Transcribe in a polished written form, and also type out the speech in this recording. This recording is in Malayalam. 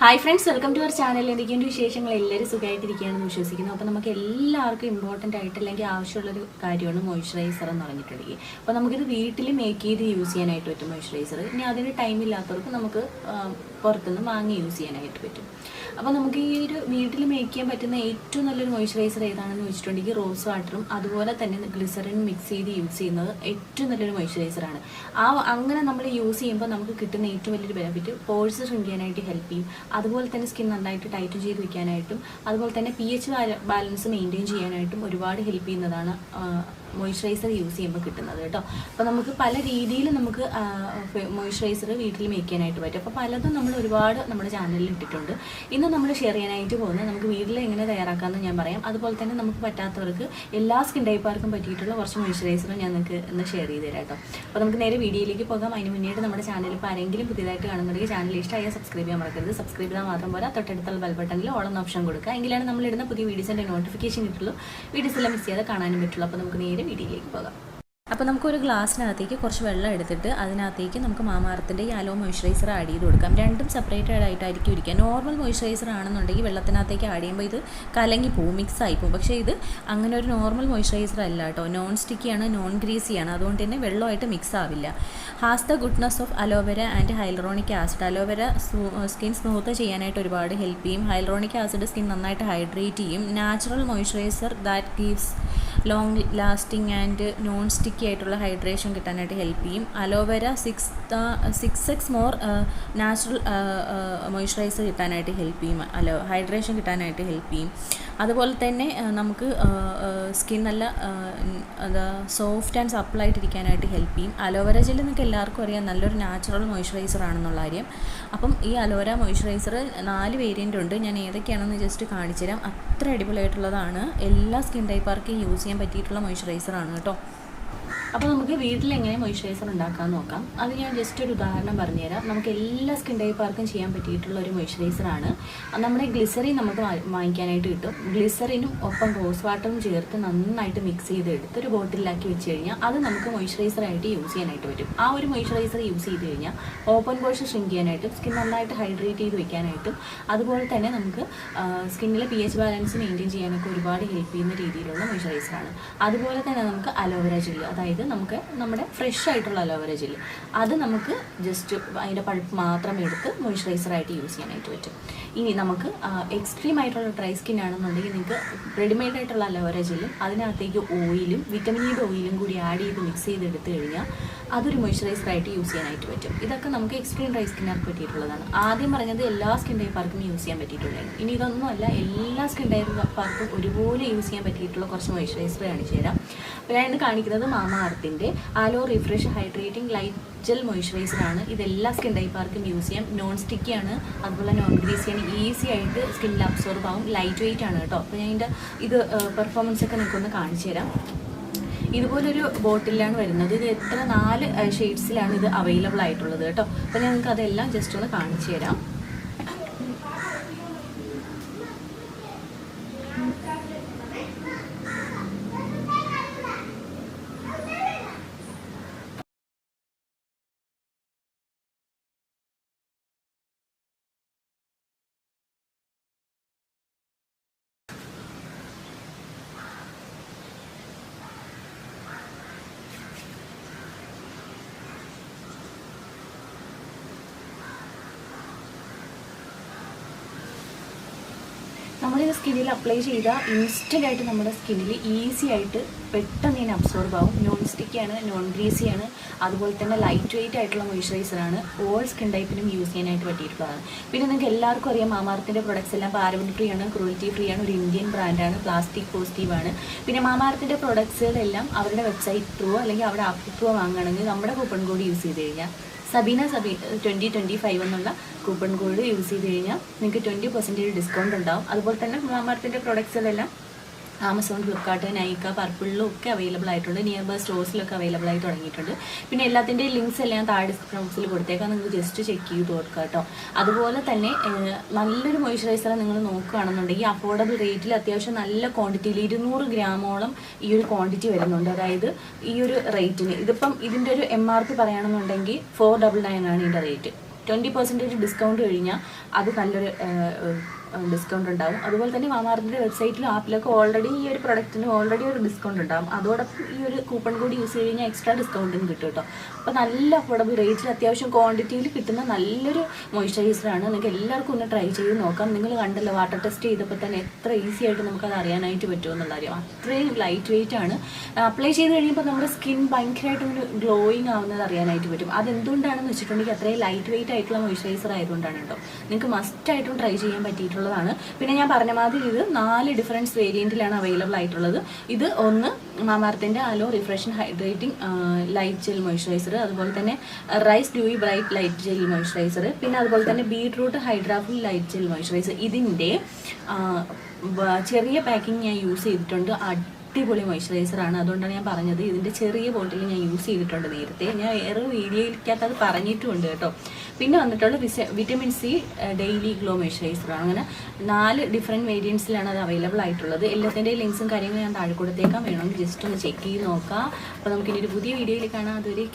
Hi friends, welcome to our channel. എന്തൊക്കെയുണ്ട് വിശേഷങ്ങൾ? എല്ലാവരും സുഖമായിട്ടിരിക്കുകയാണെന്ന് വിശ്വസിക്കുന്നു. അപ്പോൾ നമുക്ക് എല്ലാവർക്കും ഇമ്പോർട്ടൻ്റ് ആയിട്ട് അല്ലെങ്കിൽ ആവശ്യമുള്ളൊരു കാര്യമാണ് മോയ്സ്ചറൈസർ എന്ന് പറഞ്ഞിട്ടുണ്ടെങ്കിൽ. അപ്പോൾ നമുക്കിത് വീട്ടിൽ മേക്ക് ചെയ്ത് യൂസ് ചെയ്യാനായിട്ട് പറ്റും മോയ്സ്ചറൈസർ. ഇനി അതിന് ടൈം ഇല്ലാത്തവർക്ക് നമുക്ക് പുറത്തുനിന്ന് വാങ്ങി യൂസ് ചെയ്യാനായിട്ട് പറ്റും. അപ്പോൾ നമുക്ക് ഈ ഒരു വീട്ടിൽ മേക്ക് ചെയ്യാൻ പറ്റുന്ന ഏറ്റവും നല്ലൊരു മോയ്സ്ചറൈസർ ഏതാണെന്ന് വെച്ചിട്ടുണ്ടെങ്കിൽ റോസ് വാട്ടറും അതുപോലെ തന്നെ ഗ്ലിസറിനും മിക്സ് ചെയ്ത് യൂസ് ചെയ്യുന്നത് ഏറ്റവും നല്ലൊരു മോയ്സ്ചറൈസറാണ്. അങ്ങനെ നമ്മൾ യൂസ് ചെയ്യുമ്പോൾ നമുക്ക് കിട്ടുന്ന ഏറ്റവും വലിയൊരു ബെനിഫിറ്റ് പോഴ്സ് ഷ്രിങ്ക് ചെയ്യാനായിട്ട് ഹെൽപ്പ് ചെയ്യും. അതുപോലെ തന്നെ സ്കിൻ നന്നായിട്ട് ടൈറ്റ് ചെയ്ത് വെക്കാനായിട്ടും അതുപോലെ തന്നെ pH ബാലൻസ് മെയിൻറ്റെയിൻ ചെയ്യാനായിട്ടും ഒരുപാട് ഹെൽപ്പ് ചെയ്യുന്നതാണ് മോയ്സ്ചറൈസർ യൂസ് ചെയ്യുമ്പോൾ കിട്ടുന്നത് കേട്ടോ. അപ്പോൾ നമുക്ക് പല രീതിയിൽ നമുക്ക് മോയ്സ്ചറൈസർ വീട്ടിൽ മേക്ക് ചെയ്യാനായിട്ട് പറ്റും. അപ്പോൾ പലതും നമ്മൾ ഒരുപാട് നമ്മുടെ ചാനലിൽ ഇട്ടിട്ടുണ്ട്. ഇന്ന് നമ്മൾ ഷെയർ ചെയ്യാനായിട്ട് പോകുന്നത് നമുക്ക് വീട്ടിൽ എങ്ങനെ തയ്യാറാക്കാമെന്ന് ഞാൻ പറയാം. അതുപോലെ തന്നെ നമുക്ക് പറ്റാത്തവർക്ക് എല്ലാ സ്കിൻ ടൈപ്പുകാർക്കും പറ്റിയിട്ടുള്ള കുറച്ച് മോയ്സ്ചറൈസർ ഞാൻ നിങ്ങൾക്ക് ഇന്ന് ഷെയർ ചെയ്ത് തരാം കേട്ടോ. അപ്പോൾ നമുക്ക് നേരെ വീഡിയോയിലേക്ക് പോകാം. അതിന് മുന്നേറ്റ് നമ്മുടെ ചാനൽ ഇപ്പോൾ ആരെങ്കിലും പുതിയതായിട്ട് കാണുന്നുണ്ടെങ്കിൽ ചാനൽ ഇഷ്ടമായ സബ്സ്ക്രൈബ് ചെയ്യാൻ മറക്കരുത്. സബ്സ്ക്രൈബ് ചെയ്താൽ മാത്രം പോരാ, തൊട്ടടുത്തുള്ള ബെൽ ബട്ടണിൽ ഓൾ എന്ന ഓപ്ഷൻ കൊടുക്കുക. എങ്കിലാണ് നമ്മളിടുന്ന പുതിയ വീഡിയോസിൻ്റെ നോട്ടിഫിക്കേഷൻ കിട്ടുള്ളൂ. വീഡിയോസ് എല്ലാം മിസ് ചെയ്യാതെ കാണാനും പറ്റുള്ളൂ. അപ്പോൾ നമുക്ക് നേരെ വീഡിയോയിലേക്ക് പോകാം. അപ്പോൾ നമുക്കൊരു ഗ്ലാസ്സിനകത്തേക്ക് കുറച്ച് വെള്ളം എടുത്തിട്ട് അതിനകത്തേക്ക് നമുക്ക് മാമാർത്തിൻ്റെ ഈ അലോ മോയ്സ്ചറൈസർ ആഡ് ചെയ്ത് കൊടുക്കാം. രണ്ടും സെപ്പറേറ്റഡ് ആയിട്ടായിരിക്കും ഇരിക്കുക. നോർമൽ മോയ്സ്ചറൈസർ ആണെന്നുണ്ടെങ്കിൽ വെള്ളത്തിനകത്തേക്ക് ആഡ് ചെയ്യുമ്പോൾ ഇത് കലങ്ങി പോവും, മിക്സ് ആയിപ്പോവും. പക്ഷേ ഇത് അങ്ങനെ ഒരു നോർമൽ മോയ്സ്ചറൈസർ അല്ല കേട്ടോ. നോൺ സ്റ്റിക്കിയാണ്, നോൺ ഗ്രീസിയാണ്. അതുകൊണ്ട് തന്നെ വെള്ളമായിട്ട് മിക്സ് ആവില്ല. Has the goodness of aloe vera and hyaluronic acid. Aloe vera skin smooth ചെയ്യാനായിട്ട് ഒരുപാട് ഹെൽപ്പ് ചെയ്യും. ഹൈലറോണിക് ആസിഡ് സ്കിൻ നന്നായിട്ട് ഹൈഡ്രേറ്റ് ചെയ്യും. Natural moisturiser that gives long lasting and non sticky ആയിട്ടുള്ള ഹൈഡ്രേഷൻ കിട്ടാനായിട്ട് ഹെൽപ്പ് ചെയ്യും. Aloe vera 6x more natural moisturiser കിട്ടാനായിട്ട് ഹെൽപ്പ് ചെയ്യും. ഹൈഡ്രേഷൻ കിട്ടാനായിട്ട് ഹെൽപ്പ് ചെയ്യും. അതുപോലെ തന്നെ നമുക്ക് സ്കിൻ നല്ല സോഫ്റ്റ് ആൻഡ് സപ്പിൾ ആയിട്ടിരിക്കാനായിട്ട് ഹെൽപ്പ് ചെയ്യും. അലോവേര ജെല്ല് നിങ്ങൾക്ക് എല്ലാവർക്കും അറിയാം നല്ലൊരു നാച്ചുറൽ മോയ്സ്ചറൈസർ ആണെന്നുള്ള കാര്യം. അപ്പം ഈ അലോവേര മോയ്സ്ചറൈസർ 4 വേരിയൻ്റ് ഉണ്ട്. ഞാൻ ഏതൊക്കെയാണെന്ന് ജസ്റ്റ് കാണിച്ചു തരാം. അത്ര അടിപൊളിയായിട്ടുള്ളതാണ്. എല്ലാ സ്കിൻ ടൈപ്പുകാർക്കും യൂസ് ചെയ്യാൻ പറ്റിയിട്ടുള്ള മോയ്സ്ചറൈസറാണ് കേട്ടോ. അപ്പോൾ നമുക്ക് വീട്ടിൽ എങ്ങനെ മോയ്സ്ചറൈസർ ഉണ്ടാക്കാമെന്ന് നോക്കാം. അത് ഞാൻ ജസ്റ്റ് ഒരു ഉദാഹരണം പറഞ്ഞുതരാം. നമുക്ക് എല്ലാ സ്കിൻ ടൈപ്പുകാർക്കും ചെയ്യാൻ പറ്റിയിട്ടുള്ള ഒരു മോയ്സ്ചറൈസറാണ്. നമ്മുടെ ഗ്ലിസറിൻ നമുക്ക് വാങ്ങിക്കാനായിട്ട് കിട്ടും. ഗ്ലിസറിനും ഒപ്പം റോസ് വാട്ടറും ചേർത്ത് നന്നായിട്ട് മിക്സ് ചെയ്ത് എടുത്ത് ഒരു ബോട്ടിലാക്കി വെച്ച് കഴിഞ്ഞാൽ അത് നമുക്ക് മോയ്സ്ചറൈസറായിട്ട് യൂസ് ചെയ്യാനായിട്ട് പറ്റും. ആ ഒരു മോയ്സ്ചറൈസർ യൂസ് ചെയ്ത് കഴിഞ്ഞാൽ ഓപ്പൺ പോഴ്സ് ഷ്രിങ്ക് ചെയ്യാനായിട്ടും സ്കിൻ നന്നായിട്ട് ഹൈഡ്രേറ്റ് ചെയ്ത് വെക്കാനായിട്ടും അതുപോലെ തന്നെ നമുക്ക് സ്കിന്നിലെ pH ബാലൻസ് മെയിൻറ്റെയിൻ ചെയ്യാനൊക്കെ ഒരുപാട് ഹെൽപ്പ് ചെയ്യുന്ന രീതിയിലുള്ള മോയ്സ്ചറൈസറാണ്. അതുപോലെ തന്നെ നമുക്ക് അലോവേര ജെല്ല്, അതായത് നമുക്ക് നമ്മുടെ ഫ്രഷ് ആയിട്ടുള്ള അലോവേര ജെല്ല്, അത് നമുക്ക് ജസ്റ്റ് അതിൻ്റെ പൾപ്പ് മാത്രം എടുത്ത് മോയ്സ്ചറൈസറായിട്ട് യൂസ് ചെയ്യാനായിട്ട് പറ്റും. ഇനി നമുക്ക് എക്സ്ട്രീം ആയിട്ടുള്ള ഡ്രൈ സ്കിൻ ആണെന്നുണ്ടെങ്കിൽ നിങ്ങൾക്ക് റെഡിമെയ്ഡ് ആയിട്ടുള്ള അലോവേര ജെല്ലും അതിനകത്തേക്ക് ഓയിലും വിറ്റമിൻ ഇയുടെ ഓയിലും കൂടി ആഡ് ചെയ്ത് മിക്സ് ചെയ്തെടുത്ത് കഴിഞ്ഞാൽ അതൊരു മോയ്സ്ചറൈസറായിട്ട് യൂസ് ചെയ്യാനായിട്ട് പറ്റും. ഇതൊക്കെ നമുക്ക് എക്സ്ട്രീം ഡ്രൈ സ്കിന്നർക്ക് പറ്റിയിട്ടുള്ളതാണ്. ആദ്യം പറഞ്ഞത് എല്ലാ സ്കിൻ ടൈപ്പുകാർക്കും യൂസ് ചെയ്യാൻ പറ്റിയിട്ടുള്ളതാണ്. ഇനി ഇതൊന്നുമല്ല, എല്ലാ സ്കിൻ ടൈപ്പുകാർക്കും ഒരുപോലെ യൂസ് ചെയ്യാൻ പറ്റിയിട്ടുള്ള കുറച്ച് മോയ്സ്ചറൈസർ കാണിച്ചു തരാം. അപ്പോൾ ഞാൻ ഇന്ന് കാണിക്കുന്നത് മാമാഅർത്തിൻ്റെ ആലോ റിഫ്രഷ് ഹൈഡ്രേറ്റിംഗ് ലൈറ്റ് ജെൽ മോയ്സ്ചറൈസറാണ്. ഇതെല്ലാ സ്കിൻ ടൈപ്പുകാർക്കും യൂസ് ചെയ്യാം. നോൺ സ്റ്റിക്കിയാണ്, അതുപോലെ നോൺ ഗ്രീസിയാണ്. ഈസി ആയിട്ട് സ്കിന്നിൽ അബ്സോർബ് ആവും. ലൈറ്റ് വെയിറ്റ് ആണ് കേട്ടോ. അപ്പോൾ ഞാൻ ഇതിൻ്റെ പെർഫോമൻസ് ഒക്കെ നിങ്ങൾക്കൊന്ന് കാണിച്ചു തരാം. ഇതുപോലൊരു ബോട്ടിലാണ് വരുന്നത്. ഇത് 4 ഷെയ്ഡ്സിലാണ് ഇത് അവൈലബിൾ ആയിട്ടുള്ളത് കേട്ടോ. അപ്പോൾ ഞാൻ നിങ്ങൾക്ക് അതെല്ലാം ജസ്റ്റ് ഒന്ന് കാണിച്ചു തരാം. നമ്മളിത് സ്കിന്നിൽ അപ്ലൈ ചെയ്താൽ ഇൻസ്റ്റൻ്റായിട്ട് നമ്മുടെ സ്കിന്നിൽ ഈസി ആയിട്ട് പെട്ടെന്ന് ഇതിന് അബ്സോർബ് ആവും. നോൺ സ്റ്റിക്കിയാണ്, നോൺ ഗ്രീസിയാണ്, അതുപോലെ തന്നെ ലൈറ്റ് വെയിറ്റ് ആയിട്ടുള്ള മോയ്സ്ചറൈസറാണ്. ഓൾ സ്കിൻ ടൈപ്പിനും യൂസ് ചെയ്യാനായിട്ട് പറ്റിയിട്ടുള്ളതാണ്. പിന്നെ നിങ്ങൾക്ക് എല്ലാവർക്കും അറിയാം മാമാഅർത്തിൻ്റെ പ്രൊഡക്ട്സ് എല്ലാം പാരബൻ ഫ്രീ ആണ്, ക്രൂവൽറ്റി ഫ്രീ ആണ്, ഒരു ഇന്ത്യൻ ബ്രാൻഡാണ്, പ്ലാസ്റ്റിക് പോസിറ്റീവാണ്. പിന്നെ മാമാഅർത്തിൻ്റെ പ്രൊഡക്ട്സുകളെല്ലാം അവരുടെ വെബ്സൈറ്റ് ത്രൂ അല്ലെങ്കിൽ അവിടെ ആപ്പ് ത്രൂ വാങ്ങുകയാണെങ്കിൽ നമ്മുടെ കൂപ്പൺ കോഡ് യൂസ് ചെയ്ത് കഴിഞ്ഞാൽ സബീന 2025 എന്നുള്ള കൂപ്പൺ കോഡ് യൂസ് ചെയ്ത് കഴിഞ്ഞാൽ നിങ്ങൾക്ക് 20% ഡിസ്കൗണ്ട് ഉണ്ടാവും. അതുപോലെ തന്നെ മാമാഅർത്തിൻ്റെ പ്രൊഡക്ട്സുകളെല്ലാം ആമസോൺ, ഫ്ലിപ്കാർട്ട്, നൈക്ക, പർപ്പിളിലും ഒക്കെ അവൈലബിൾ ആയിട്ടുണ്ട്. നിയർ ബൈ സ്റ്റോഴ്സിലൊക്കെ അവൈലബിൾ ആയി തുടങ്ങിയിട്ടുണ്ട്. പിന്നെ എല്ലാത്തിൻ്റെയും ലിങ്ക്സ് എല്ലാം താഴെ ഡിസ്ക്രിപ്ഷൻ ബോക്സിൽ കൊടുത്തേക്കാം. നിങ്ങൾക്ക് ജസ്റ്റ് ചെക്ക് ചെയ്ത് കൊടുക്കുക കേട്ടോ. അതുപോലെ തന്നെ നല്ലൊരു മോയ്സ്ചറൈസർ നിങ്ങൾ നോക്കുകയാണെന്നുണ്ടെങ്കിൽ അഫോർഡബിൾ റേറ്റിൽ അത്യാവശ്യം നല്ല ക്വാണ്ടിറ്റിയിൽ 200 ഗ്രാമോളം ഈ ഒരു ക്വാണ്ടിറ്റി വരുന്നുണ്ട്. അതായത് ഈ ഒരു റേറ്റിന് ഇതിപ്പം ഇതിൻ്റെ ഒരു MRP പറയുകയാണെന്നുണ്ടെങ്കിൽ 499 ആണ് ഇതിൻ്റെ റേറ്റ്. 20% ഡിസ്കൗണ്ട് കഴിഞ്ഞാൽ അത് നല്ലൊരു ഡിസ്കൗണ്ട് ഉണ്ടാവും. അതുപോലെ തന്നെ മാമാർത്തിൻ്റെ വെബ്സൈറ്റിലും ആപ്പിലൊക്കെ ഓൾറെഡി ഈ ഒരു പ്രൊഡക്റ്റിന് ഓൾറെഡി ഒരു ഡിസ്കൗണ്ട് ഉണ്ടാവും. അതോടൊപ്പം ഈ ഒരു കൂപ്പൺ കൂടി യൂസ് ചെയ്ത് കഴിഞ്ഞാൽ എക്സ്ട്രാ ഡിസ്കൗണ്ടും കിട്ടും കേട്ടോ. അപ്പോൾ നല്ല അഫോർഡബിൾ റേറ്റിൽ അത്യാവശ്യം ക്വാണ്ടിറ്റിയിൽ കിട്ടുന്ന നല്ലൊരു മോയ്സ്ചറൈസറാണ്. നിങ്ങൾക്ക് എല്ലാവർക്കും ഒന്ന് ട്രൈ ചെയ്ത് നോക്കാം. നിങ്ങൾ കണ്ടല്ലോ വാട്ടർ ടെസ്റ്റ് ചെയ്തപ്പോൾ തന്നെ എത്ര ഈസി ആയിട്ട് നമുക്കത് അറിയാനായിട്ട് പറ്റുമെന്നുള്ള കാര്യം. അത്രയും ലൈറ്റ് വെയിറ്റ് ആണ്. അപ്ലൈ ചെയ്ത് കഴിയുമ്പോൾ നമ്മുടെ സ്കിൻ ഭയങ്കരമായിട്ടൊരു ഗ്ലോയിങ് ആവുന്നത് അറിയാനായിട്ട് പറ്റും. അതെന്തുകൊണ്ടാണെന്ന് വെച്ചിട്ടുണ്ടെങ്കിൽ അത്രയും ലൈറ്റ് വെയിറ്റ് ആയിട്ടുള്ള മോയ്സ്ചറൈസർ ആയതുകൊണ്ടാണ് കേട്ടോ. നിങ്ങൾക്ക് മസ്റ്റായിട്ടും ട്രൈ ചെയ്യാൻ പറ്റിയിട്ടുള്ളതാണ്. പിന്നെ ഞാൻ പറഞ്ഞ മാതിരി ഇത് 4 ഡിഫറൻസ് വേരിയൻറ്റിലാണ് അവൈലബിൾ ആയിട്ടുള്ളത്. ഇത് ഒന്ന് മാമാർത്തിൻ്റെ aloe refreshing hydrating light gel moisturiser, അതുപോലെ തന്നെ rice dewy bright light gel moisturiser, പിന്നെ അതുപോലെ തന്നെ beetroot hydrafill light gel moisturiser. ഇതിൻ്റെ ചെറിയ പാക്കിംഗ് ഞാൻ യൂസ് ചെയ്തിട്ടുണ്ട്. അടിപൊളി മോയ്സ്ചറൈസറാണ്. അതുകൊണ്ടാണ് ഞാൻ പറഞ്ഞത് ഇതിൻ്റെ ചെറിയ ബോട്ടിൽ ഞാൻ യൂസ് ചെയ്തിട്ടുണ്ട് നേരത്തെ. ഞാൻ വേറെ വീഡിയോയിലേക്കകത്ത് അത് പറഞ്ഞിട്ടുമുണ്ട് കേട്ടോ. പിന്നെ വന്നിട്ടുള്ള വിറ്റമിൻ സി ഡെയിലി ഗ്ലോ മോയ്സ്ചറൈസറാണ്. അങ്ങനെ 4 ഡിഫറെൻറ്റ് വേരിയൻസിലാണ് അത് അവൈലബിൾ ആയിട്ടുള്ളത്. എല്ലാത്തിൻ്റെയും ലിങ്ക്സും കാര്യങ്ങളും ഞാൻ താഴെ കൊടുത്തേക്കാം. വേണമെങ്കിൽ ജസ്റ്റ് ഒന്ന് ചെക്ക് ചെയ്ത് നോക്കാം. അപ്പോൾ നമുക്കിനി ഒരു പുതിയ വീഡിയോയിൽ കാണാം. അതുവരെ